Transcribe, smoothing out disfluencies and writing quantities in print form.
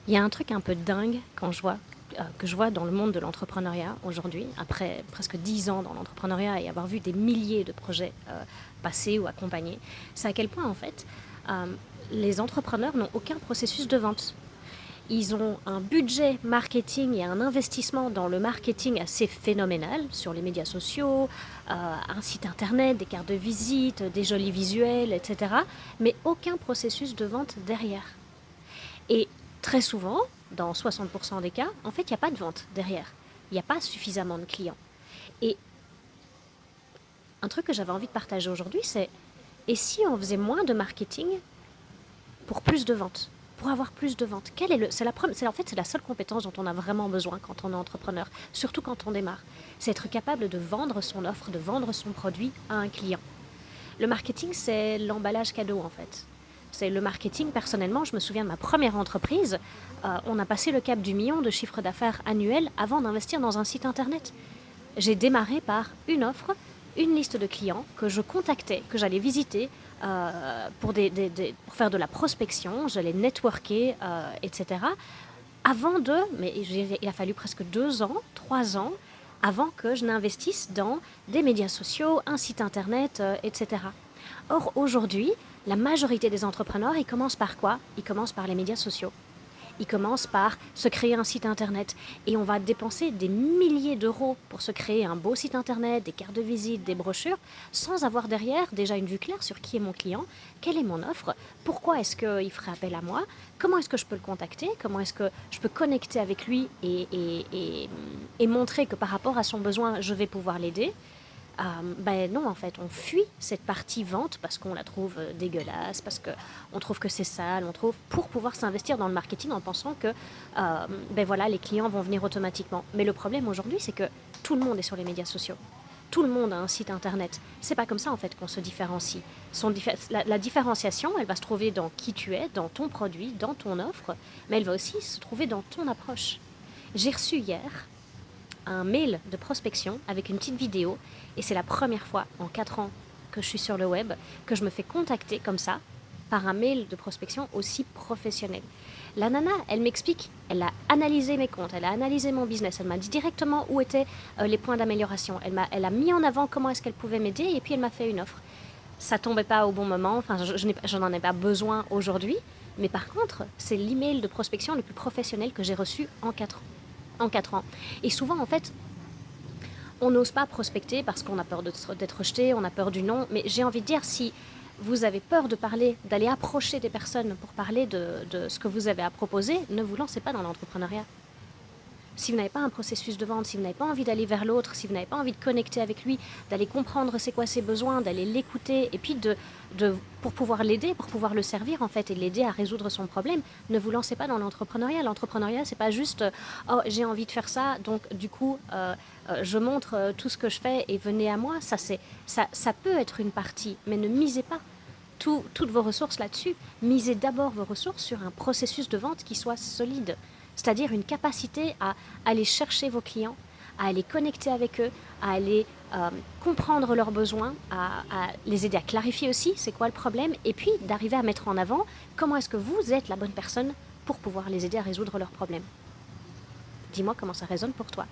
Il y a un truc un peu dingue que je vois dans le monde de l'entrepreneuriat aujourd'hui, après presque 10 ans dans l'entrepreneuriat et avoir vu des milliers de projets passer ou accompagnés, c'est à quel point en fait euh, les entrepreneurs n'ont aucun processus de vente. Ils ont un budget marketing et un investissement dans le marketing assez phénoménal sur les médias sociaux, un site internet, des cartes de visite, des jolis visuels, etc. Mais aucun processus de vente derrière. Et très souvent, dans 60% des cas, en fait, il n'y a pas de vente derrière. Il n'y a pas suffisamment de clients. Et un truc que j'avais envie de partager aujourd'hui, c'est et si on faisait moins de marketing pour plus de ventes, pour avoir plus de ventes? En fait, c'est la seule compétence dont on a vraiment besoin quand on est entrepreneur, surtout quand on démarre. C'est être capable de vendre son offre, de vendre son produit à un client. Le marketing, c'est l'emballage cadeau en fait. C'est le marketing, personnellement, je me souviens de ma première entreprise, on a passé le cap du million de chiffre d'affaires annuel avant d'investir dans un site internet. J'ai démarré par une offre, une liste de clients que je contactais, que j'allais visiter pour faire de la prospection, j'allais networker, etc. Mais il a fallu presque 2 ans, 3 ans, avant que je n'investisse dans des médias sociaux, un site internet, etc. Or, aujourd'hui, la majorité des entrepreneurs, ils commencent par quoi? Ils commencent par les médias sociaux. Ils commencent par se créer un site internet. Et on va dépenser des milliers d'euros pour se créer un beau site internet, des cartes de visite, des brochures, sans avoir derrière déjà une vue claire sur qui est mon client, quelle est mon offre, pourquoi est-ce qu'il ferait appel à moi, comment est-ce que je peux le contacter, comment est-ce que je peux connecter avec lui et montrer que par rapport à son besoin, je vais pouvoir l'aider. Ben non, en fait, on fuit cette partie vente parce qu'on la trouve dégueulasse, parce qu'on trouve que c'est sale, pour pouvoir s'investir dans le marketing en pensant que ben voilà, les clients vont venir automatiquement. Mais le problème aujourd'hui, c'est que tout le monde est sur les médias sociaux. Tout le monde a un site internet. C'est pas comme ça en fait qu'on se différencie. La différenciation, elle va se trouver dans qui tu es, dans ton produit, dans ton offre, mais elle va aussi se trouver dans ton approche. J'ai reçu hier un mail de prospection avec une petite vidéo et c'est la première fois en 4 ans que je suis sur le web que je me fais contacter comme ça par un mail de prospection aussi professionnel. La nana, elle m'explique, elle a analysé mes comptes, elle a analysé mon business, elle m'a dit directement où étaient les points d'amélioration, elle a mis en avant comment est-ce qu'elle pouvait m'aider et puis elle m'a fait une offre. Ça tombait pas au bon moment, enfin je n'en ai pas besoin aujourd'hui, mais par contre, c'est l'email de prospection le plus professionnel que j'ai reçu en 4 ans. En 4 ans. Et souvent, en fait, on n'ose pas prospecter parce qu'on a peur d'être rejeté, on a peur du non. Mais j'ai envie de dire, si vous avez peur de parler, d'aller approcher des personnes pour parler de ce que vous avez à proposer, ne vous lancez pas dans l'entrepreneuriat. Si vous n'avez pas un processus de vente, si vous n'avez pas envie d'aller vers l'autre, si vous n'avez pas envie de connecter avec lui, d'aller comprendre c'est quoi ses besoins, d'aller l'écouter, et puis pour pouvoir l'aider, pour pouvoir le servir en fait, et l'aider à résoudre son problème, ne vous lancez pas dans l'entrepreneuriat. L'entrepreneuriat, c'est pas juste oh j'ai envie de faire ça, donc du coup je montre tout ce que je fais et venez à moi. Ça peut être une partie, mais ne misez pas toutes vos ressources là-dessus. Misez d'abord vos ressources sur un processus de vente qui soit solide, c'est-à-dire une capacité à aller chercher vos clients, à aller connecter avec eux, à aller comprendre leurs besoins, à les aider à clarifier aussi c'est quoi le problème, et puis d'arriver à mettre en avant comment est-ce que vous êtes la bonne personne pour pouvoir les aider à résoudre leurs problèmes. Dis-moi comment ça résonne pour toi.